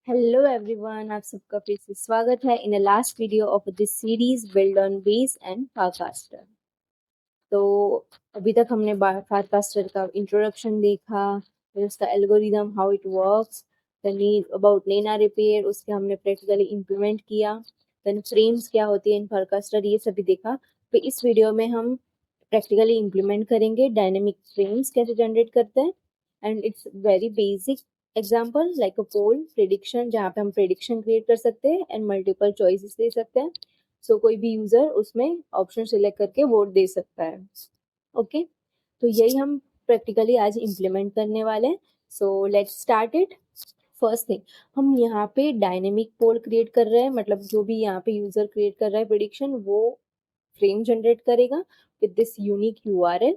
Hello everyone, आप सबका फिर से स्वागत है in the last video of this series build on base and Farcaster. तो अभी तक हमने फारकास्टर का इंट्रोडक्शन देखा, फिर उसका algorithm how it works, the need about लेना रिपेयर, उसके हमने प्रैक्टिकली इम्प्लीमेंट किया, देन फ्रेम्स क्या होती है इन फारकास्टर, ये सभी देखा। तो इस वीडियो में हम प्रैक्टिकली इम्प्लीमेंट करेंगे डायनेमिक फ्रेम्स कैसे जनरेट करते हैं। And it's very basic example like a poll prediction, जहाँ पे हम प्रिडिक्शन क्रिएट कर सकते हैं एंड मल्टीपल चॉइसेस दे सकते हैं। सो कोई भी यूजर उसमें ऑप्शन सिलेक्ट करके वोट दे सकता है। ओके, तो यही हम प्रैक्टिकली आज इम्प्लीमेंट करने वाले हैं। So let's start it. First thing, हम यहाँ पे डायनेमिक पोल क्रिएट कर रहे हैं, मतलब जो भी यहाँ पे यूजर क्रिएट कर रहा है प्रिडिक्शन, वो फ्रेम जनरेट करेगा विद दिस यूनिक यूआरएल।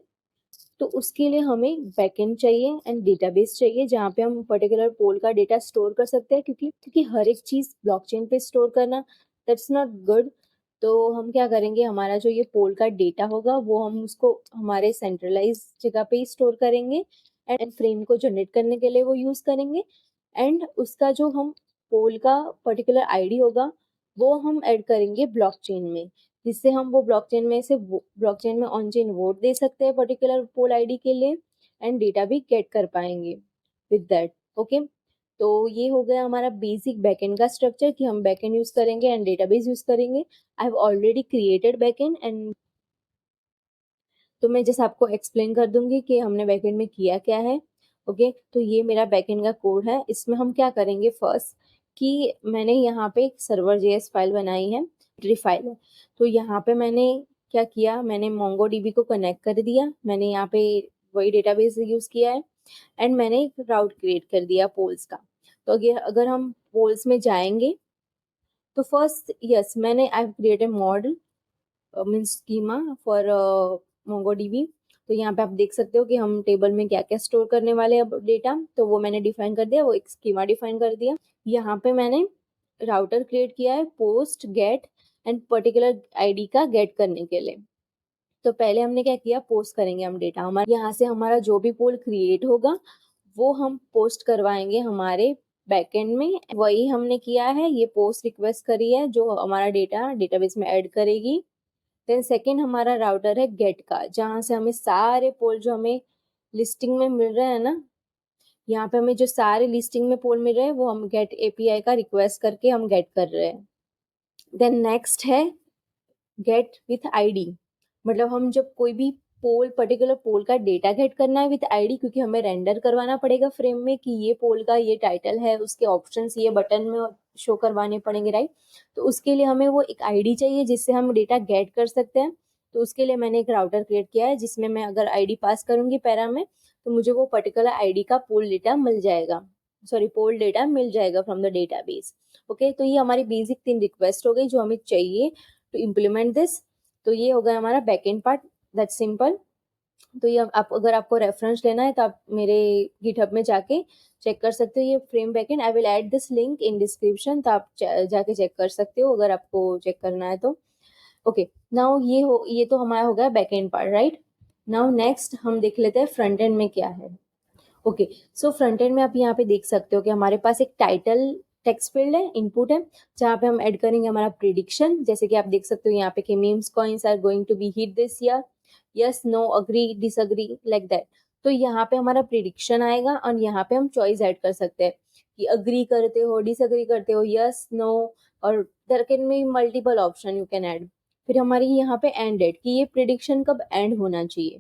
तो उसके लिए हमें बैकएंड चाहिए एंड डेटाबेस चाहिए, जहाँ पे हम पर्टिकुलर पोल का डेटा स्टोर कर सकते हैं, क्योंकि हर एक चीज ब्लॉकचेन पे स्टोर करना दैट्स नॉट गुड। तो हम क्या करेंगे, हमारा जो ये पोल का डेटा होगा वो हम उसको हमारे सेंट्रलाइज जगह पे ही स्टोर करेंगे एंड फ्रेम को जनरेट करने के लिए वो यूज करेंगे। एंड उसका जो हम पोल का पर्टिकुलर आईडी होगा वो हम ऐड करेंगे ब्लॉकचेन में, जिससे हम वो ब्लॉकचेन में ऑन चेन वोट दे सकते हैं पर्टिकुलर पोल आईडी के लिए एंड डेटा भी गेट कर पाएंगे विद दैट। ओके, तो ये हो गया हमारा बेसिक बैकएंड का स्ट्रक्चर कि हम बैकएंड यूज करेंगे एंड डेटाबेस यूज करेंगे। I have already created backend and तो मैं जैसे आपको एक्सप्लेन कर दूंगी कि हमने बैकएंड में किया क्या है। ओके, तो ये मेरा बैकएंड का कोड है। इसमें हम क्या करेंगे फर्स्ट, कि मैंने यहाँ पे एक सर्वर जेएस फाइल बनाई है, ट्री फाइल है। तो यहाँ पे मैंने क्या किया, मैंने मोंगोडीबी को कनेक्ट कर दिया, मैंने यहाँ पे वही डेटाबेस यूज किया है एंड मैंने एक राउट क्रिएट कर दिया पोल्स का। तो अगर हम पोल्स में जाएंगे तो फर्स्ट यस, मैंने I have created model means schema for MongoDB. तो यहाँ पे आप देख सकते हो कि हम टेबल में क्या क्या स्टोर करने वाले हैं डेटा, तो वो मैंने डिफाइन कर दिया, वो एक स्कीमा डिफाइन कर दिया। यहाँ पे मैंने राउटर क्रिएट किया है post gate and particular ID का गेट करने के लिए। तो पहले हमने क्या किया, पोस्ट करेंगे हम डेटा, हमारे यहाँ से हमारा जो भी पोल क्रिएट होगा वो हम पोस्ट करवाएंगे हमारे बैकएंड में। वही हमने किया है, ये पोस्ट रिक्वेस्ट करी है जो हमारा डेटा डेटाबेस में ऐड करेगी। देन सेकेंड हमारा राउटर है गेट का, जहाँ से हमें सारे पोल जो हमें लिस्टिंग में मिल रहे हैं ना, यहाँ पे हमें जो सारे लिस्टिंग में पोल मिल रहे हैं वो हम गेट एपीआई का रिक्वेस्ट करके हम गेट कर रहे हैं। देन नेक्स्ट है गेट विथ आईडी, मतलब हम जब कोई भी पर्टिकुलर पोल का डेटा गेट करना है विथ आईडी, क्योंकि हमें रेंडर करवाना पड़ेगा फ्रेम में कि ये पोल का ये टाइटल है, उसके ऑप्शंस ये बटन में शो करवाने पड़ेंगे, राइट। तो उसके लिए हमें वो एक आईडी चाहिए जिससे हम डेटा गेट कर सकते हैं। तो उसके लिए मैंने एक राउटर क्रिएट किया है जिसमें मैं अगर आईडी पास करूंगी पैरा में, तो मुझे वो पर्टिकुलर आईडी का पोल डेटा मिल जाएगा, सॉरी पोल डेटा मिल जाएगा फ्रॉम द डेटाबेस। ओके, तो ये हमारी बेसिक 3 रिक्वेस्ट हो गई जो हमें चाहिए टू इम्प्लीमेंट दिस। तो ये हो गया हमारा बैकएंड पार्ट, दैट्स सिंपल। तो ये आप अगर आपको रेफरेंस लेना है तो आप मेरे गिटहब में जाके चेक कर सकते हो, ये frame backend, I will add this link in description, तो आप जाके चेक कर सकते हो अगर आपको चेक करना है तो। ओके, नाउ ये तो हमारा हो गया backend part, right. Now next हम देख लेते हैं फ्रंट एंड में क्या है। ओके, सो फ्रंट एंड में आप यहाँ पे देख सकते हो कि हमारे पास एक टाइटल टेक्स्ट फील्ड है, इनपुट है, जहाँ पे हम ऐड करेंगे हमारा प्रिडिक्शन, जैसे कि आप देख सकते हो यहाँ पे कि memes coins are going to be hit this year, yes no agree disagree like that. तो यहाँ पे हमारा प्रिडिक्शन आएगा और यहाँ पे हम चॉइस ऐड कर सकते हैं कि अग्री करते हो, डिसअग्री करते हो, यस नो, और there can be multiple option you can add. फिर हमारी यहाँ पे एंड डेट कि ये प्रिडिक्शन कब एंड होना चाहिए,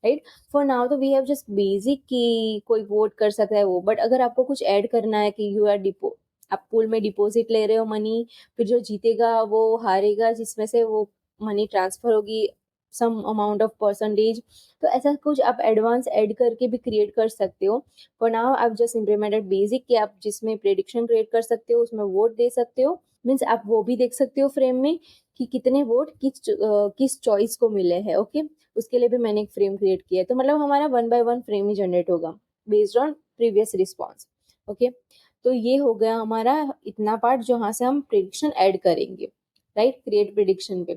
राइट। फॉर नाउ तो वी हैव जस्ट बेसिक कि कोई वोट कर सकता है वो, बट अगर आपको कुछ ऐड करना है कि यू आर डिपो, आप पूल में डिपॉजिट ले रहे हो मनी, फिर जो जीतेगा वो हारेगा, जिसमें से वो मनी ट्रांसफर होगी सम अमाउंट ऑफ परसेंटेज, तो ऐसा कुछ आप एडवांस ऐड करके भी क्रिएट कर सकते हो। फॉर नाउ आप जस्ट इम्प्लीमेंटेड बेसिक कि आप जिसमें प्रेडिक्शन क्रिएट कर सकते हो, उसमें वोट दे सकते हो, मीन्स आप वो भी देख सकते हो फ्रेम में कि कितने वोट किस चॉइस को मिले हैं। ओके, उसके लिए भी मैंने एक फ्रेम क्रिएट किया है, तो मतलब हमारा 1 बाय 1 फ्रेम ही जनरेट होगा based on previous response. Okay, तो ये हो गया हमारा इतना पार्ट जहाँ से हम प्रिडिक्शन ऐड करेंगे, राइट, क्रिएट प्रिडिक्शन पे।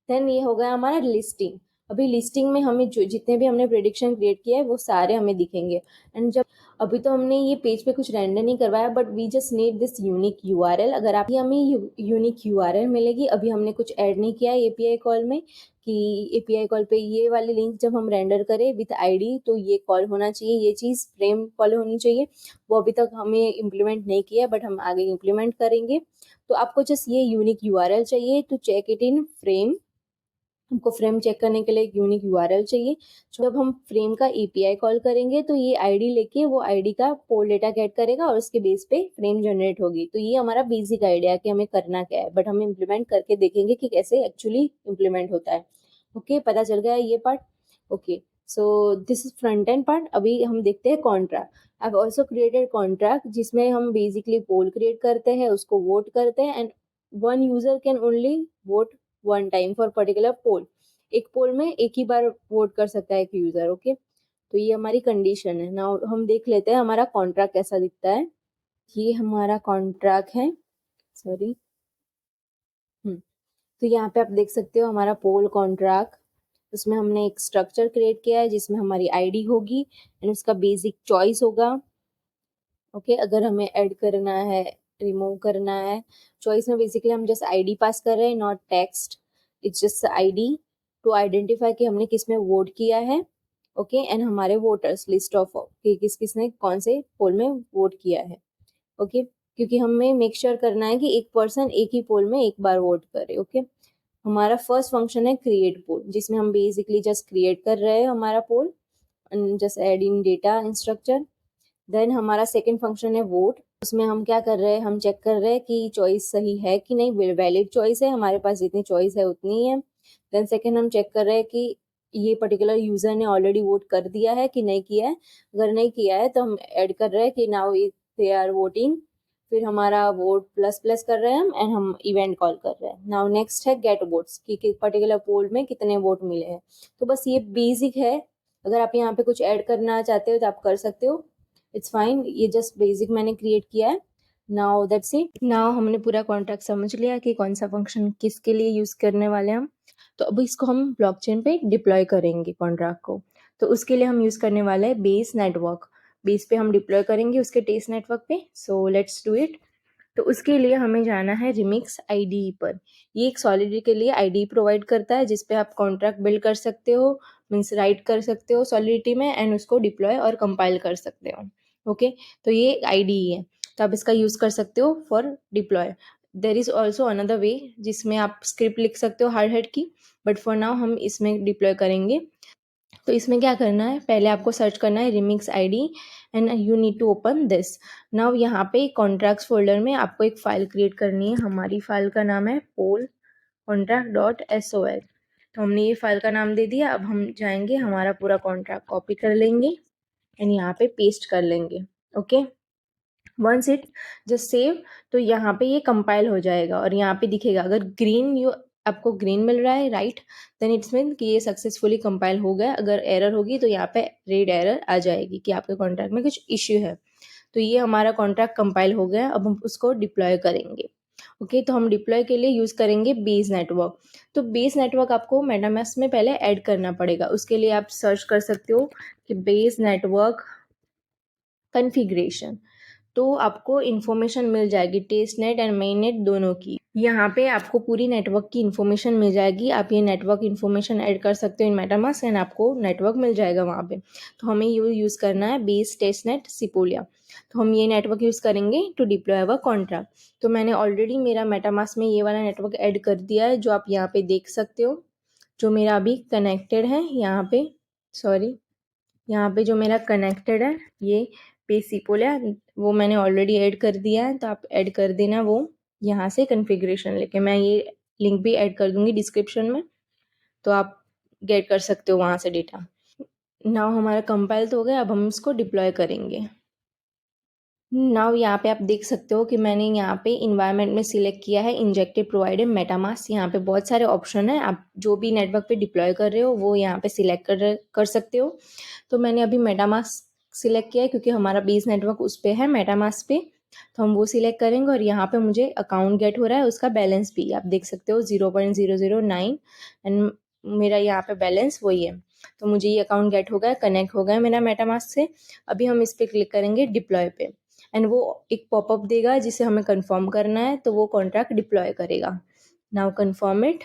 देन ये हो गया हमारा लिस्टिंग। अभी लिस्टिंग में हमें जो जितने भी हमने प्रेडिक्शन क्रिएट किया है वो सारे हमें दिखेंगे। एंड जब अभी तो हमने ये पेज पे कुछ रेंडर नहीं करवाया, but we just need this unique URL. अगर आप हमें यूनिक यूआरएल मिलेगी, अभी हमने कुछ ऐड नहीं किया है एपीआई कॉल में कि एपीआई कॉल पे ये वाली लिंक जब हम रेंडर करें विद आईडी तो ये कॉल होना चाहिए, ये चीज़ फ्रेम कॉल होनी चाहिए। वो अभी तक हमें इम्प्लीमेंट नहीं किया, बट हम आगे इम्प्लीमेंट करेंगे। तो आपको जस्ट ये यूनिक यूआरएल चाहिए to check it in frame. हमको फ्रेम चेक करने के लिए एक यूनिक यूआरएल चाहिए। जब हम फ्रेम का एपीआई कॉल करेंगे तो ये आईडी लेके वो आईडी का पोल डेटा गेट करेगा और उसके बेस पे फ्रेम जनरेट होगी। तो ये हमारा बेसिक आइडिया है कि हमें करना क्या है, बट हम इम्प्लीमेंट करके देखेंगे कि कैसे एक्चुअली इम्प्लीमेंट होता है। ओके, पता चल गया ये part. Okay, so this is front end part. अभी हम देखते हैं contract. I have also created contract जिसमें हम बेसिकली पोल क्रिएट करते हैं, उसको वोट करते हैं, and one user can only vote one time for particular poll. एक पोल में एक ही बार वोट कर सकता है एक यूजर। ओके, तो ये हमारी कंडीशन है। नाउ हम देख लेते हैं हमारा कॉन्ट्रैक्ट कैसा दिखता है। ये हमारा कॉन्ट्रैक्ट है, सॉरी। तो यहाँ पे आप देख सकते हो हमारा पोल कॉन्ट्रैक्ट। उसमें हमने एक स्ट्रक्चर क्रिएट किया है जिसमें हमारी आईडी होगी एंड उसका बेसिक चॉइस होगा। ओके, अगर हमें ऐड करना है, रिमूव करना है, चॉइस में बेसिकली हम जस्ट आईडी पास कर रहे हैं, not text. It's just ID to identify कि हमने किस में वोट किया है। ओके, एंड हमारे वोटर्स लिस्ट ऑफ कि किस किस ने कौन से पोल में वोट किया है। ओके, क्योंकि हमें मेक श्योर करना है कि एक पर्सन एक ही पोल में एक बार वोट करे। ओके, हमारा फर्स्ट फंक्शन है क्रिएट पोल, जिसमें हम बेसिकली जस्ट क्रिएट कर रहे हैं हमारा poll, just add in data in structure. Then हमारा सेकंड फंक्शन है वोट। उसमें हम क्या कर रहे हैं, हम चेक कर रहे हैं कि चॉइस सही है कि नहीं, वैलिड चॉइस है, हमारे पास जितनी चॉइस है उतनी ही है। देन सेकंड हम चेक कर रहे हैं कि ये पर्टिकुलर यूजर ने ऑलरेडी वोट कर दिया है कि नहीं किया है। अगर नहीं किया है तो हम ऐड कर रहे हैं कि नाउ दे आर वोटिंग। फिर हमारा वोट प्लस प्लस कर रहे हैं हम, एंड हम इवेंट कॉल कर रहे हैं। नाउ नेक्स्ट है गेट वोट्स कि पर्टिकुलर पोल में कितने वोट मिले हैं। तो बस ये बेसिक है। अगर आप यहाँ पे कुछ ऐड करना चाहते हो तो आप कर सकते हो, इट्स फाइन। ये जस्ट बेसिक मैंने क्रिएट किया है। Now that's it. नाउ हमने पूरा कॉन्ट्रैक्ट समझ लिया कि कौन सा फंक्शन किसके लिए यूज करने वाले हैं हम। तो अब इसको हम ब्लॉकचेन पे डिप्लॉय करेंगे कॉन्ट्रैक्ट को। तो उसके लिए हम यूज करने वाले हैं बेस नेटवर्क। बेस पे हम डिप्लॉय करेंगे उसके टेस्ट नेटवर्क पे। So let's do it. तो उसके लिए हमें जाना है रिमिक्स आईडी पर। ये एक सॉलिडरी के लिए आईडी प्रोवाइड करता है जिसपे आप कॉन्ट्रैक्ट बिल्ड कर सकते हो, मीन्स राइट कर सकते हो सॉलिडिटी में, एंड उसको डिप्लॉय और कंपाइल कर सकते हो। ओके, तो ये आईडी ही है, तो आप इसका यूज़ कर सकते हो for deploy. There is also another way जिसमें आप स्क्रिप्ट लिख सकते हो हार्ड हेड की, बट फॉर नाउ हम इसमें डिप्लॉय करेंगे। तो इसमें क्या करना है, पहले आपको सर्च करना है remix ID and you need to open this. Now यहाँ पे कॉन्ट्रैक्ट्स फोल्डर में आपको एक फाइल क्रिएट करनी है। हमारी फाइल का नाम है पोल contract.sol। तो हमने ये फाइल का नाम दे दिया। अब हम जाएंगे, हमारा पूरा कॉन्ट्रैक्ट कॉपी कर लेंगे एंड यहाँ पे पेस्ट कर लेंगे। Okay, once it just save, तो यहाँ पे ये कंपाइल हो जाएगा और यहाँ पे दिखेगा अगर ग्रीन आपको ग्रीन मिल रहा है राइट, देन इट्स मीन कि ये सक्सेसफुली कंपाइल हो गया। अगर एरर होगी तो यहाँ पे रेड एरर आ जाएगी कि आपके कॉन्ट्रैक्ट में कुछ इश्यू है। तो ये हमारा कॉन्ट्रैक्ट कंपाइल हो गया। अब हम उसको डिप्लॉय करेंगे। ओके, तो हम डिप्लॉय के लिए यूज़ करेंगे बेस नेटवर्क। तो बेस नेटवर्क आपको मेटामास्क में पहले ऐड करना पड़ेगा। उसके लिए आप सर्च कर सकते हो कि बेस नेटवर्क कॉन्फ़िगरेशन, तो आपको इन्फॉर्मेशन मिल जाएगी test net and main net दोनों की। यहाँ पे आपको पूरी नेटवर्क की इन्फॉर्मेशन मिल जाएगी। आप ये नेटवर्क इन्फॉर्मेशन ऐड कर सकते हो इन मेटामास्क एंड आपको नेटवर्क मिल जाएगा वहाँ पे। तो हमें यूज़ करना है बेस टेस्ट नेट सिपोलिया। तो हम ये नेटवर्क यूज़ करेंगे टू डिप्लॉय अवर कॉन्ट्रैक्ट। तो मैंने ऑलरेडी मेरा मेटामास्क में ये वाला नेटवर्क ऐड कर दिया है जो आप यहाँ पे देख सकते हो, जो मेरा अभी कनेक्टेड है यहाँ पे। सॉरी, यहाँ पे जो मेरा कनेक्टेड है ये पेसिपोलिया, वो मैंने ऑलरेडी ऐड कर दिया है। तो आप ऐड कर देना वो यहाँ से कॉन्फ़िगरेशन लेके। मैं ये लिंक भी ऐड कर दूँगी डिस्क्रिप्शन में, तो आप गेट कर सकते हो वहाँ से डेटा। नाउ हमारा कंपाइल तो हो गया, अब हम इसको डिप्लॉय करेंगे। नाउ यहाँ पे आप देख सकते हो कि मैंने यहाँ पे इन्वायरमेंट में सिलेक्ट किया है इंजेक्टिव प्रोवाइडेड मेटामास्क। यहाँ पे बहुत सारे ऑप्शन है, आप जो भी नेटवर्क पे डिप्लॉय कर रहे हो वो यहाँ पे सिलेक्ट कर सकते हो। तो मैंने अभी मेटामास्क सिलेक्ट किया है क्योंकि हमारा बेस नेटवर्क उस पर है मेटामास्क पे। तो हम वो सिलेक्ट करेंगे और यहाँ पे मुझे अकाउंट गेट हो रहा है, उसका बैलेंस भी आप देख सकते हो 0.009 एंड मेरा यहाँ पे बैलेंस वही है। तो मुझे ये अकाउंट गेट हो गया, कनेक्ट हो गया मेरा मेटामास्क से। अभी हम इस पर क्लिक करेंगे डिप्लॉय पे, एंड वो एक पॉपअप देगा जिसे हमें कंफर्म करना है, तो वो कॉन्ट्रैक्ट डिप्लॉय करेगा। Now confirm it.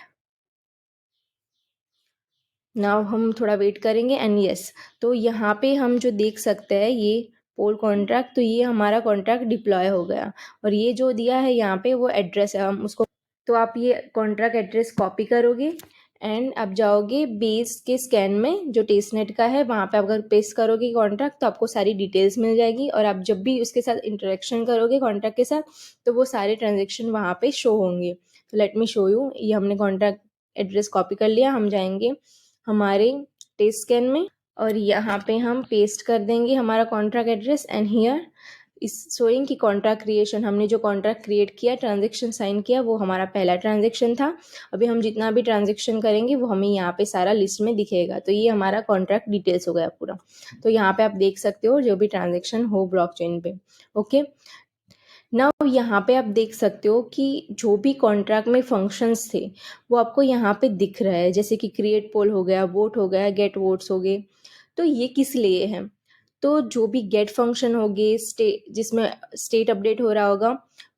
नाउ हम थोड़ा वेट करेंगे एंड यस, तो यहाँ पे हम जो देख सकते हैं ये पोल कॉन्ट्रैक्ट, तो ये हमारा कॉन्ट्रैक्ट डिप्लॉय हो गया। और ये जो दिया है यहाँ पे वो एड्रेस है, हम उसको, तो आप ये कॉन्ट्रैक्ट एड्रेस कॉपी करोगे एंड आप जाओगे बेस के स्कैन में जो टेस्टनेट का है, वहाँ पे अगर पेस्ट करोगे कॉन्ट्रैक्ट तो आपको सारी डिटेल्स मिल जाएगी, और आप जब भी उसके साथ इंटरेक्शन करोगे कॉन्ट्रैक्ट के साथ तो वो सारे ट्रांजेक्शन वहाँ पे शो होंगे। तो लेट मी शो यू। ये हमने कॉन्ट्रैक्ट एड्रेस कॉपी कर लिया, हम जाएंगे हमारे टेस्ट स्कैन में और यहाँ पे हम पेस्ट कर देंगे हमारा कॉन्ट्रैक्ट एड्रेस, एंड हियर इस शोइंग की कॉन्ट्रैक्ट क्रिएशन, हमने जो कॉन्ट्रैक्ट क्रिएट किया, ट्रांजेक्शन साइन किया, वो हमारा पहला ट्रांजेक्शन था। अभी हम जितना भी ट्रांजेक्शन करेंगे वो हमें यहाँ पे सारा लिस्ट में दिखेगा। तो ये हमारा कॉन्ट्रैक्ट डिटेल्स हो गया पूरा। तो यहाँ पे आप देख सकते हो जो भी ट्रांजेक्शन हो ब्लॉकचेन पे। ओके, नाउ यहाँ पे आप देख सकते हो कि जो भी कॉन्ट्रैक्ट में फंक्शंस थे वो आपको यहाँ पे दिख रहा है, जैसे कि क्रिएट पोल हो गया, वोट हो गया, गेट वोट्स हो गए। तो ये किस लिए है? तो जो भी गेट फंक्शन होगे जिसमें स्टेट अपडेट हो रहा होगा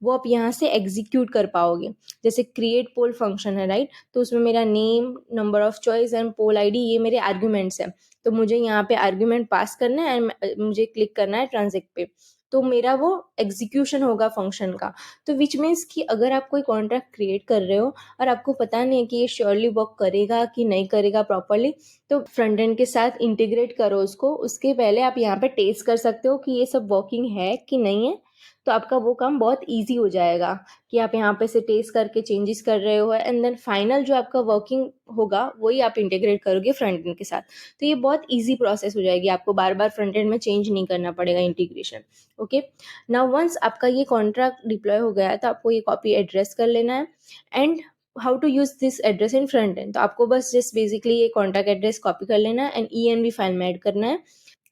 वो आप यहाँ से एग्जीक्यूट कर पाओगे। जैसे क्रिएट पोल फंक्शन है राइट, तो उसमें मेरा name, number of choice and poll ID ये मेरे आर्ग्यूमेंट्स हैं। तो मुझे यहाँ पे आर्ग्यूमेंट पास करना है एंड मुझे क्लिक करना है ट्रांजेक्ट पे, तो मेरा वो एग्जीक्यूशन होगा फंक्शन का। तो विच मीन्स कि अगर आप कोई कॉन्ट्रैक्ट क्रिएट कर रहे हो और आपको पता नहीं है कि ये श्योरली वर्क करेगा कि नहीं करेगा प्रॉपरली, तो फ्रंट एंड के साथ इंटीग्रेट करो उसको। उसके पहले आप यहाँ पे टेस्ट कर सकते हो कि ये सब वर्किंग है कि नहीं है, तो आपका वो काम बहुत ईजी हो जाएगा कि आप यहाँ पे से टेस्ट करके चेंजेस कर रहे हो, एंड देन फाइनल जो आपका वर्किंग होगा वही आप इंटीग्रेट करोगे फ्रंट एंड के साथ। तो ये बहुत ईजी प्रोसेस हो जाएगी, आपको बार बार फ्रंट एंड में चेंज नहीं करना पड़ेगा इंटीग्रेशन। ओके, नाउ वंस आपका ये कॉन्ट्रैक्ट डिप्लॉय हो गया है तो आपको ये कॉपी एड्रेस कर लेना है। And how to use this address in front end, तो आपको बस जस्ट बेसिकली ये कॉन्टैक्ट एड्रेस कॉपी कर लेना है एंड ENV फाइल में ऐड करना है।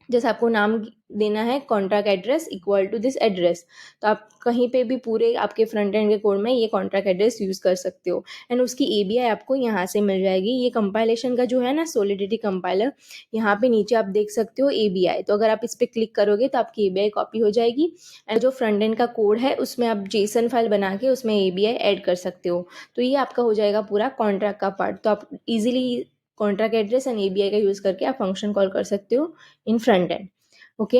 जैसे आपको नाम देना है contact address equal to this address, तो आप कहीं पे भी पूरे आपके फ्रंट एंड के कोड में ये कॉन्टैक्ट एड्रेस यूज़ कर सकते हो। एंड उसकी ABI आपको यहाँ से मिल जाएगी। ये कंपाइलेशन का जो है ना सोलिडिटी कंपाइलर, यहाँ पे नीचे आप देख सकते हो ABI, तो अगर आप इस पर क्लिक करोगे तो आपकी ABI कॉपी हो जाएगी। एंड जो फ्रंट एंड का कोड है उसमें आप JSON फाइल बना के उसमें ABI ऐड कर सकते हो। तो ये आपका हो जाएगा पूरा कॉन्ट्रैक्ट का पार्ट। तो आप easily contract address and ABI का यूज़ करके आप फंक्शन कॉल कर सकते हो इन फ्रंट एंड। ओके,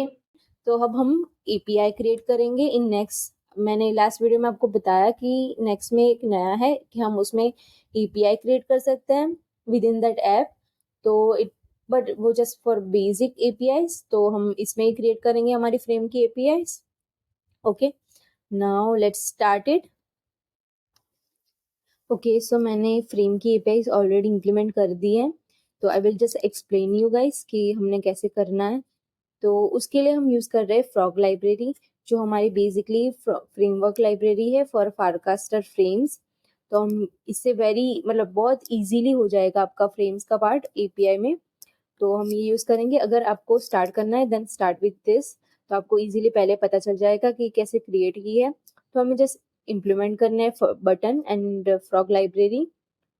तो अब हम API क्रिएट करेंगे इन नेक्स्ट। मैंने लास्ट वीडियो में आपको बताया कि नेक्स्ट में एक नया है कि हम उसमें API क्रिएट कर सकते हैं विद इन दैट ऐप। तो इट बट वो जस्ट फॉर बेसिक APIs, तो हम इसमें ही क्रिएट करेंगे हमारी फ्रेम की APIs। Okay, now let's start it. Okay, so मैंने फ्रेम की APIs ऑलरेडी इंप्लीमेंट कर दी है, तो I will just explain you guys कि हमने कैसे करना है। तो उसके लिए हम यूज़ कर रहे हैं फ्रॉग लाइब्रेरी, जो हमारी बेसिकली फ्रेमवर्क लाइब्रेरी है फॉर फारकास्टर फ्रेम्स। तो हम इससे वेरी मतलब बहुत इजीली हो जाएगा आपका फ्रेम्स का पार्ट API में। तो हम ये यूज़ करेंगे। अगर आपको स्टार्ट करना है देन स्टार्ट विथ दिस, तो आपको इजीली पहले पता चल जाएगा कि कैसे क्रिएट की है। तो हमें जस्ट इम्प्लीमेंट करना है button and frog library.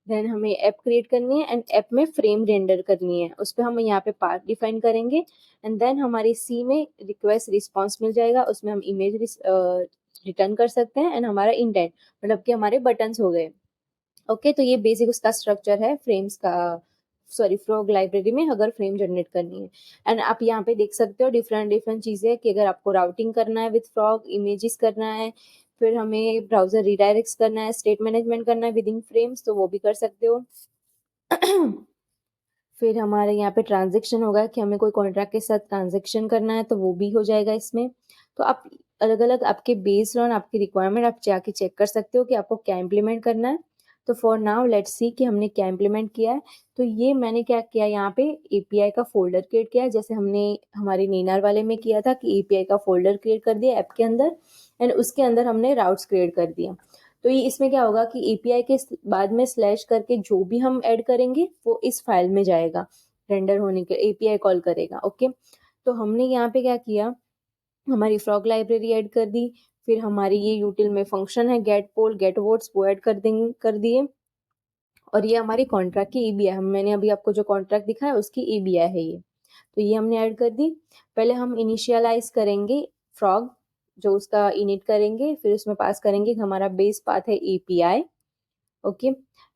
Then हमें ऐप क्रिएट करनी है एंड ऐप में फ्रेम रेंडर करनी है, उस पर हम यहाँ पे पाथ डिफाइन करेंगे। एंड देन हमारी सी में रिक्वेस्ट रिस्पॉन्स मिल जाएगा, उसमें हम इमेज रिटर्न कर सकते हैं एंड हमारा इंटेंट मतलब कि हमारे बटन्स हो गए। ओके, तो ये बेसिक उसका स्ट्रक्चर है फ्रेम्स का, सॉरी फ्रॉग लाइब्रेरी में अगर फ्रेम जनरेट करनी है। एंड आप यहाँ पे देख सकते हो डिफरेंट डिफरेंट चीज़ें कि अगर आपको राउटिंग करना है विथ फ्रॉग, इमेजेस करना है, फिर हमें ब्राउजर रिडायरेक्ट्स करना है, स्टेट मैनेजमेंट करना है विद इन फ्रेम्स, तो वो भी कर सकते हो। फिर हमारे यहाँ पे ट्रांजेक्शन होगा कि हमें कोई कॉन्ट्रैक्ट के साथ ट्रांजेक्शन करना है, तो वो भी हो जाएगा इसमें। तो आप अलग अलग आपके बेस्ड ऑन आपकी रिक्वायरमेंट आप जाके चेक कर सकते हो कि आपको क्या इम्प्लीमेंट करना है। तो फॉर नाउ लेट्स सी कि हमने क्या इम्प्लीमेंट किया है। तो ये मैंने क्या किया, यहाँ पे API का फोल्डर क्रिएट किया है, जैसे हमने हमारे नेनार वाले में किया था कि API का फोल्डर क्रिएट कर दिया ऐप के अंदर, एंड उसके अंदर हमने राउट्स क्रिएट कर दिया। तो ये इसमें क्या होगा कि API के बाद में स्लैश करके जो भी हम ऐड करेंगे वो इस फाइल में जाएगा, रेंडर होने के API कॉल करेगा। ओके, तो हमने यहाँ पे क्या किया, हमारी फ्रॉग लाइब्रेरी ऐड कर दी, फिर हमारी ये यूटिल में फंक्शन है गेट पोल गेट वोट्स वो ऐड कर दिए। और ये हमारी कॉन्ट्रैक्ट की एबीआई है, मैंने अभी आपको जो कॉन्ट्रैक्ट दिखाया उसकी एबीआई है ये। तो ये हमने ऐड कर दी। पहले हम इनिशियलाइज करेंगे फ्रॉग, जो उसका इनिट करेंगे, फिर उसमें पास करेंगे कि हमारा बेस पाथ है एपीआई। ओके,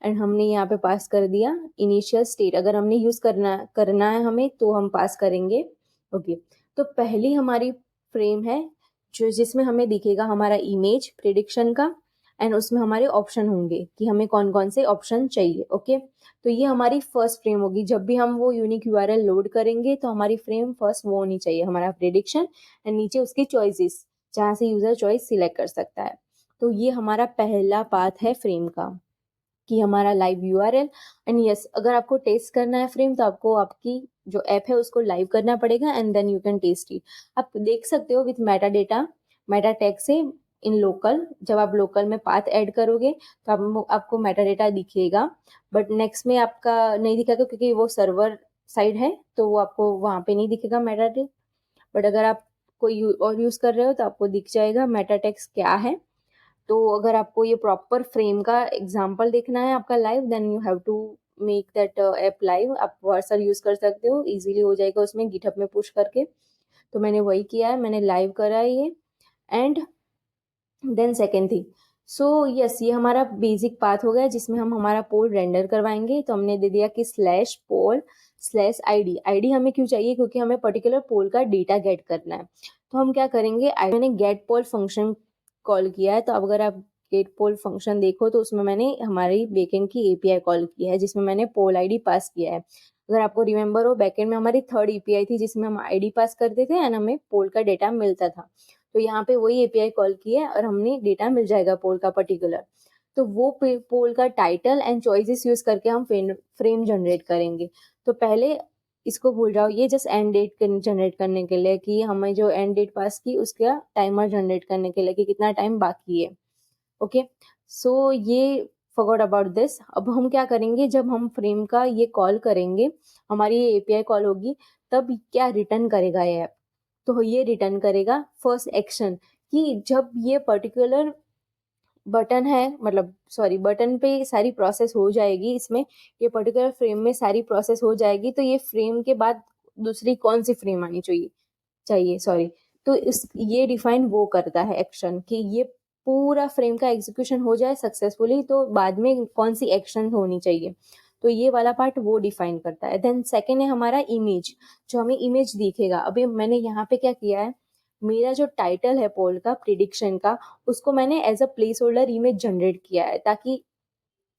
एंड हमने यहाँ पे पास कर दिया इनिशियल स्टेट, अगर हमने यूज करना है हमें तो हम पास करेंगे। ओके, तो पहली हमारी फ्रेम है जो जिसमें हमें दिखेगा हमारा इमेज प्रिडिक्शन का, एंड उसमें हमारे ऑप्शन होंगे कि हमें कौन कौन से ऑप्शन चाहिए। ओके, तो ये हमारी फर्स्ट फ्रेम होगी। जब भी हम वो यूनिक यूआरएल लोड करेंगे तो हमारी फ्रेम फर्स्ट वो होनी चाहिए, हमारा प्रिडिक्शन, एंड नीचे उसकी चॉइसेस जहाँ से यूजर चॉइस सिलेक्ट कर सकता है। तो ये हमारा पहला पाथ है फ्रेम का, कि हमारा लाइव यूआरएल। एंड यस, अगर आपको टेस्ट करना है फ्रेम तो आपको आपकी जो ऐप है उसको लाइव करना पड़ेगा, and then you can test it. आप देख सकते हो with meta data, meta tag से इन लोकल, जब आप लोकल में पाथ ऐड करोगे तो आपको मेटा डेटा दिखेगा, बट नेक्स्ट में आपका नहीं दिखेगा क्योंकि वो सर्वर साइड है, तो वो आपको वहाँ पे नहीं दिखेगा मेटा डेटा। बट अगर आप कोई और यूज कर रहे हो तो आपको दिख जाएगा मेटा टैग्स क्या है। तो अगर आपको ये प्रॉपर फ्रेम का एग्जांपल देखना है आपका live, then you have to make that app live. आप वर्सर यूज कर सकते हो, इजीली हो जाएगा उसमें गिटहब में पुश करके। तो मैंने वही किया है, मैंने लाइव करा है ये। And then second thing, so yes, ये हमारा बेसिक पाथ हो गया जिसमें हम हमारा पोल रेंडर करवाएंगे। तो हमने दे दिया कि स्लैश पोल स्लैश आईडी। आईडी हमें क्यों चाहिए? क्योंकि हमें पर्टिकुलर पोल का डेटा गेट करना है। तो हम क्या करेंगे, मैंने गेट पोल फंक्शन कॉल किया है। तो अब अगर आप गेट पोल फंक्शन देखो तो उसमें मैंने हमारी बैकएंड की एपीआई कॉल की है जिसमें मैंने पोल आईडी पास किया है। अगर आपको रिमेंबर हो, बैकएंड में हमारी थर्ड एपीआई थी जिसमें हम आईडी पास करते थे एंड हमें पोल का डेटा मिलता था। तो यहाँ पे वही एपीआई कॉल की है और हमने डेटा मिल जाएगा पोल का पर्टिकुलर। तो वो पोल का टाइटल एंड चॉइसेस यूज करके हम फ्रेम जनरेट करेंगे। तो पहले इसको भूल जाओ, ये जस्ट एंड डेट जनरेट करने के लिए, कि हमें जो एंड डेट पास की उसका टाइमर जनरेट करने के लिए कि कितना टाइम बाकी है। ओके, सो ये फॉरगॉट अबाउट दिस। अब हम क्या करेंगे, जब हम फ्रेम का ये कॉल करेंगे, हमारी ये एपीआई कॉल होगी, तब क्या रिटर्न करेगा ये ऐप? तो ये रिटर्न करेगा फर्स्ट एक्शन, कि जब ये पर्टिकुलर बटन है, मतलब सॉरी, बटन पे सारी प्रोसेस हो जाएगी, इसमें ये पर्टिकुलर फ्रेम में सारी प्रोसेस हो जाएगी, तो ये फ्रेम के बाद दूसरी कौन सी फ्रेम आनी चाहिए सॉरी। तो इस ये डिफाइन वो करता है एक्शन, कि ये पूरा फ्रेम का एग्जीक्यूशन हो जाए सक्सेसफुली तो बाद में कौन सी एक्शन होनी चाहिए। तो ये वाला पार्ट वो डिफाइन करता है। देन सेकेंड है हमारा इमेज, जो हमें इमेज दिखेगा। अभी मैंने यहाँ पे क्या किया है, मेरा जो टाइटल है पोल का प्रिडिक्शन का, उसको मैंने as a placeholder image generate किया है ताकि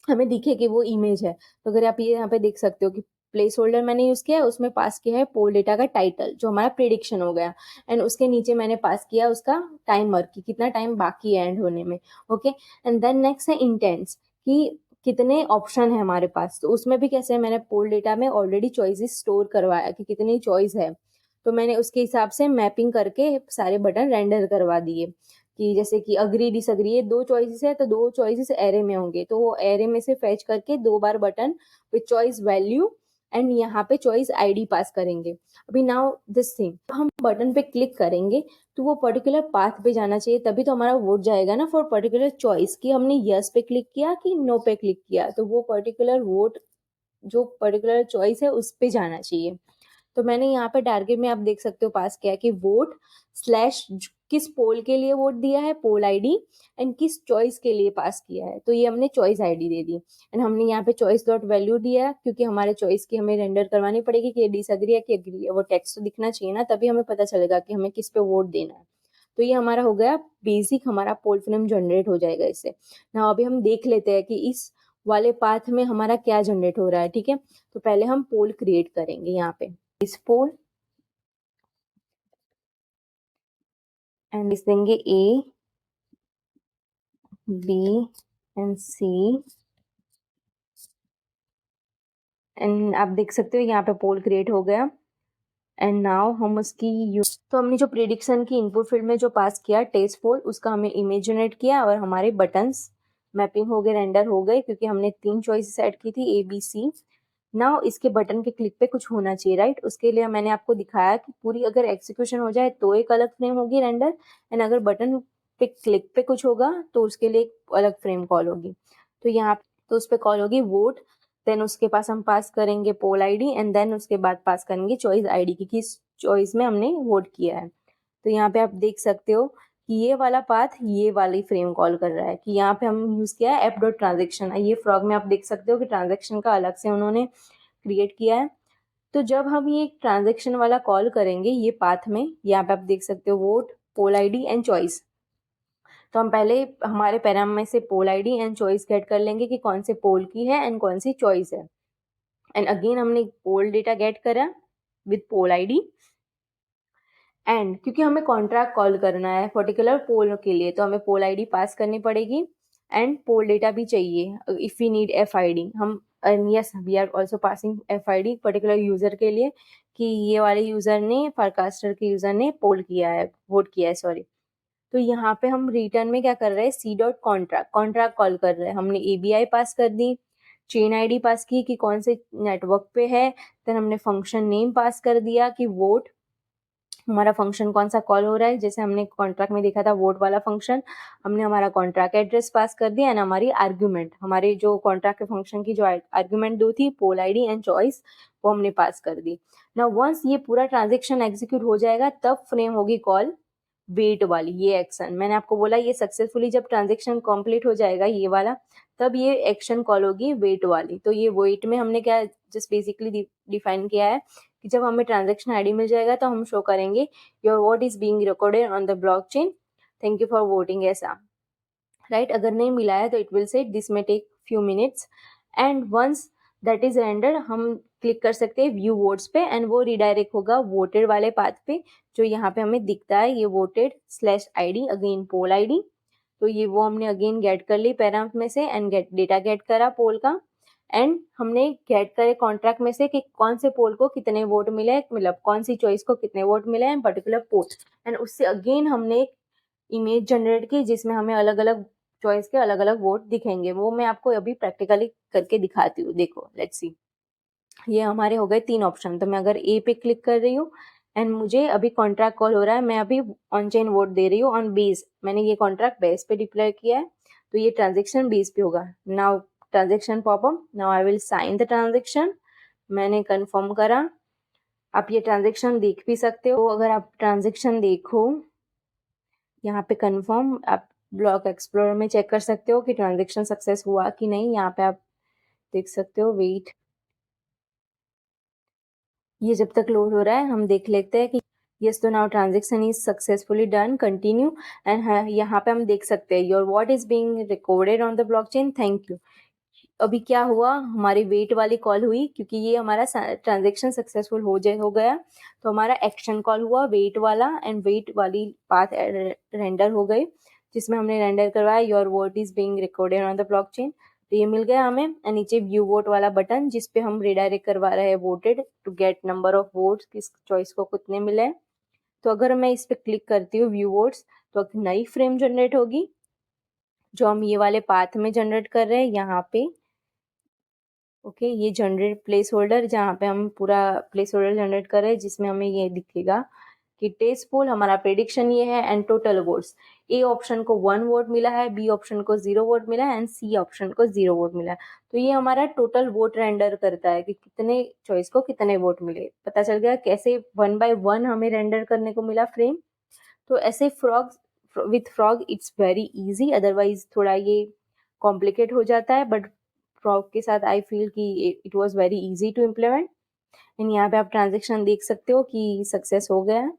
हमें दिखे कि वो इमेज है। तो अगर आप ये यहाँ पे देख सकते हो कि प्लेस होल्डर मैंने यूज किया है, उसमें पास किया है पोल डेटा का टाइटल जो हमारा प्रिडिक्शन हो गया, एंड उसके नीचे मैंने पास किया उसका टाइमर कि कितना टाइम बाकी है एंड होने में। ओके, एंड देन नेक्स्ट है इंटेंट्स, कि कितने ऑप्शन है हमारे पास। तो उसमें भी कैसे है, मैंने पोल डेटा में ऑलरेडी चॉइसेस स्टोर करवाया कि कितनी चॉइस है, तो मैंने उसके हिसाब से मैपिंग करके सारे बटन रेंडर करवा दिए। कि जैसे कि अग्री डिसअग्री, ये दो चॉइसेस है तो दो चॉइसेस एरे में होंगे, तो वो एरे में से फेच करके दो बार button with choice value and यहाँ पे चॉइस आईडी पास करेंगे। अभी नाउ दिस थिंग, हम बटन पे क्लिक करेंगे तो वो पर्टिकुलर पाथ पे जाना चाहिए, तभी तो हमारा वोट जाएगा ना फॉर पर्टिकुलर चॉइस, कि हमने यस पे क्लिक किया कि नो पे क्लिक किया, तो वो पर्टिकुलर वोट जो पर्टिकुलर चॉइस है उस पे जाना चाहिए। तो मैंने यहाँ पे टारगेट में आप देख सकते हो पास किया कि वोट स्लैश किस पोल के लिए वोट दिया है, पोल आईडी, एंड किस चॉइस के लिए पास किया है, तो ये हमने choice ID they the. And हमने यहाँ पे चॉइस डॉट वैल्यू दिया क्योंकि हमारे चॉइस की हमें रेंडर करवानी पड़ेगी कि ये डिसएग्री है कि एग्री है, वो टेक्स्ट तो दिखना चाहिए ना, तभी हमें पता चलेगा कि हमें किस पे वोट देना है। तो ये हमारा हो गया बेसिक, हमारा पोल फ्रेम जनरेट हो जाएगा इससे ना। अभी हम देख लेते हैं कि इस वाले पाथ में हमारा क्या जनरेट हो रहा है। ठीक है, तो पहले हम पोल क्रिएट करेंगे यहाँ पे इस पोल, एंड इस देंगे A B and C, and आप देख सकते हो यहाँ पे पोल क्रिएट हो गया। एंड नाउ हम उसकी तो हमने जो प्रिडिक्शन की इनपुट फील्ड में जो पास किया टेस्ट पोल, उसका हमें इमेज जनरेट किया और हमारे बटन्स मैपिंग हो गए, रेंडर हो गए, क्योंकि हमने 3 चॉइस सेट की थी ए बी सी। नाउ इसके बटन के क्लिक पे कुछ होना चाहिए, राइट? उसके लिए मैंने आपको दिखाया कि पूरी अगर एग्जीक्यूशन हो जाए तो एक अलग फ्रेम होगी रेंडर, एंड अगर बटन पे क्लिक पे कुछ होगा तो उसके लिए एक अलग फ्रेम कॉल होगी। तो यहाँ तो उस पर कॉल होगी वोट, देन उसके पास हम पास करेंगे पोल आईडी एंड देन उसके बाद पास करेंगे चॉइस आईडी की किस चॉइस में हमने वोट किया है। तो यहाँ पे आप देख सकते हो कि ये वाला पाथ ये वाली फ्रेम कॉल कर रहा है कि यहाँ पे हम यूज किया है app.transaction। ये फ्रॉग में आप देख सकते हो कि ट्रांजेक्शन का अलग से उन्होंने क्रिएट किया है। तो जब हम ये ट्रांजेक्शन वाला कॉल करेंगे ये पाथ में, यहाँ पे आप देख सकते हो vote, poll ID and choice. तो हम पहले हमारे पैराम में से poll ID and choice get कर लेंगे कि कौन से पोल की है एंड कौन सी चॉइस है। एंड अगेन हमने पोल डेटा गेट करा विद पोल आईडी एंड क्योंकि हमें कॉन्ट्रैक्ट कॉल करना है पर्टिकुलर पोल के लिए तो हमें पोल आईडी पास करनी पड़ेगी एंड पोल डेटा भी चाहिए if we need F I D. हम yes we are also passing F I D particular user के लिए कि ये वाले यूजर ने फारकास्टर के यूजर ने पोल किया है, वोट किया है सॉरी। तो यहाँ पे हम रिटर्न में क्या कर रहे हैं सी डॉट कॉन्ट्रैक्ट कॉल कर रहे हैं। हमने एबीआई पास कर दी, चेन आईडी पास की कि कौन से नेटवर्क पे है, देन हमने फंक्शन नेम पास कर दिया कि वोट हमारा फंक्शन कौन सा कॉल हो रहा है। जैसे हमने कॉन्ट्रैक्ट में देखा था वोट वाला फंक्शन, हमने हमारा कॉन्ट्रैक्ट एड्रेस पास कर दिया एंड हमारी आर्ग्यूमेंट, हमारे जो कॉन्ट्रैक्ट के फंक्शन की जो आर्ग्यूमेंट दो थी पोल आईडी एंड चॉइस वो हमने पास कर दी। नाउ वंस ये पूरा ट्रांजेक्शन एग्जीक्यूट हो जाएगा तब फ्रेम होगी कॉल वेट वाली। ये एक्शन मैंने आपको बोला ये सक्सेसफुली जब ट्रांजेक्शन कंप्लीट हो जाएगा ये वाला तब ये एक्शन कॉल होगी वेट वाली। तो ये वेट में हमने क्या जस्ट बेसिकली डिफाइन किया है कि जब हमें ट्रांजेक्शन आईडी मिल जाएगा तो हम शो करेंगे your vote is being recorded on the blockchain, thank you for voting, ऐसा राइट। अगर नहीं मिला है तो इट विल से दिस में take few minutes and once that is rendered हम क्लिक कर सकते हैं व्यू वोट्स पे एंड वो रिडायरेक्ट होगा वोटेड वाले पाथ पे जो यहाँ पे हमें दिखता है ये voted slash ID again poll ID. तो ये वो हमने अगेन गेट कर ली पैराम में से एंड गेट डेटा गेट करा पोल का एंड हमने गेट करे कॉन्ट्रैक्ट में से कि कौन से पोल को कितने वोट मिले, मतलब कौन सी चॉइस को कितने वोट मिले एंड पर्टिकुलर पोल एंड उससे अगेन हमने एक इमेज जनरेट की जिसमें हमें अलग अलग चॉइस के अलग अलग वोट दिखेंगे। वो मैं आपको अभी प्रैक्टिकली करके दिखाती हूँ, देखो लेट्स सी। ये हमारे हो गए 3 ऑप्शन। तो मैं अगर ए पे क्लिक कर रही हूँ एंड मुझे अभी कॉन्ट्रैक्ट कॉल हो रहा है, मैं अभी ऑन चेन वोट दे रही हूँ ऑन बेस, मैंने ये कॉन्ट्रैक्ट बेस पे डिप्लॉय किया है तो ये ट्रांजेक्शन बेस पे होगा। Now transaction popup, now I will sign the transaction, मैंने कंफर्म करा। आप ये ट्रांजेक्शन देख भी सकते हो, अगर आप ट्रांजेक्शन देखो यहाँ पे कंफर्म आप ब्लॉक एक्सप्लोरर में चेक कर सकते हो कि ट्रांजेक्शन सक्सेस हुआ कि नहीं। यहाँ पे आप देख सकते हो वेट, ये जब तक लोड हो रहा है हम देख लेते हैं कि यस तो now transaction is successfully done, continue and यहाँ पे हम देख सकते हैं your what is being recorded on the blockchain, thank you. अभी क्या हुआ हमारी वेट वाली कॉल हुई क्योंकि ये हमारा ट्रांजेक्शन सक्सेसफुल हो गया तो हमारा एक्शन कॉल हुआ वेट वाला एंड वेट वाली पाथ रेंडर हो गई जिसमें हमने रेंडर करवाया your vote is being recorded on the blockchain. तो ये मिल गया हमें एंड नीचे व्यू वोट वाला बटन जिस पे हम रिडायरेक्ट करवा रहे हैं voted to get number of votes, किस चॉइस को कितने मिले। तो अगर मैं इस पे क्लिक करती हूँ व्यू वोट्स तो एक नई फ्रेम जनरेट होगी जो हम ये वाले पाथ में जनरेट कर रहे हैं यहाँ पे। ओके ये जनरेट प्लेस होल्डर जहाँ पे हम पूरा प्लेस होल्डर जनरेट कर रहे हैं जिसमें हमें ये दिखेगा कि टेस्ट पोल हमारा प्रेडिक्शन ये है and total votes. A option को 1 वोट मिला है, बी ऑप्शन को 0 वोट मिला है एंड सी ऑप्शन को 0 वोट मिला है। तो ये हमारा टोटल वोट रेंडर करता है कि कितने चॉइस को कितने वोट मिले। पता चल गया कैसे 1 बाय 1 हमें रेंडर करने को मिला फ्रेम। तो ऐसे frog with frog it's very easy, otherwise थोड़ा ये कॉम्प्लिकेट हो जाता है बट फ्रॉग के साथ आई फील कि it was very easy to implement. And यहाँ पे आप ट्रांजेक्शन देख सकते हो कि सक्सेस हो गया है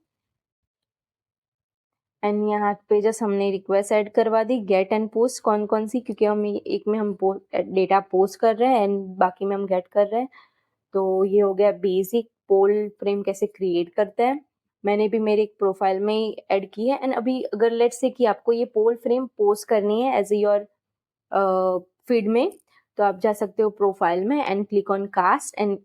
एंड यहाँ पे जस्ट हमने रिक्वेस्ट ऐड करवा दी गेट एंड पोस्ट कौन कौन सी, क्योंकि हम एक में हम डेटा पोस्ट कर रहे हैं एंड बाकी में हम गेट कर रहे हैं। तो ये हो गया बेसिक पोल फ्रेम कैसे क्रिएट करते हैं, मैंने भी मेरे एक प्रोफाइल में ऐड की है। एंड अभी अगर लेट्स से कि आपको ये पोल फ्रेम पोस्ट करनी है एज योर फीड में तो आप जा सकते हो प्रोफाइल में and click on cast and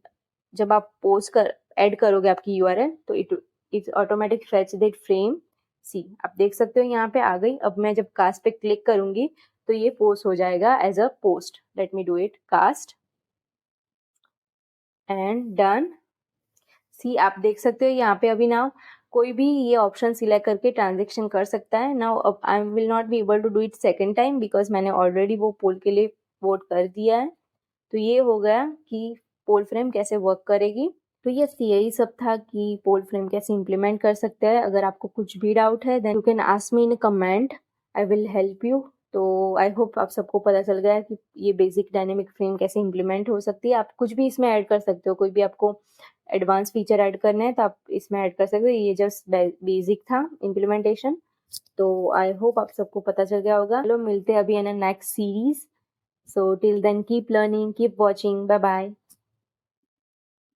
जब आप पोस्ट कर ऐड करोगे आपकी यूआरएल तो it automatic fetch that frame. See आप देख सकते हो यहाँ पे आ गई। अब मैं जब कास्ट पे क्लिक करूंगी तो ये पोस्ट हो जाएगा as a post. Let me do it cast and done. See आप देख सकते हो यहाँ पे अभी नाउ कोई भी ये ऑप्शन सिलेक्ट करके ट्रांजेक्शन कर सकता है। नाउ अब I will not be able to do it second time because मैंने ऑलरेडी वो पोल के लिए वोट कर दिया है। तो ये हो गया कि पोल फ्रेम कैसे वर्क करेगी। तो यस, यही सब था कि पोल फ्रेम कैसे इम्प्लीमेंट कर सकते हैं। अगर आपको कुछ भी डाउट है then you can ask me in comment, I will help you. तो आई होप आप सबको पता चल गया है कि ये बेसिक डायनेमिक फ्रेम कैसे इम्प्लीमेंट हो सकती है। आप कुछ भी इसमें ऐड कर सकते हो, कोई भी आपको एडवांस फीचर ऐड करना है तो आप इसमें ऐड कर सकते हो। ये जस्ट बेसिक था इम्प्लीमेंटेशन। तो आई होप आप सबको पता चल गया होगा। चलो मिलते हैं अभी in next series. So till then keep learning, keep watching, bye bye.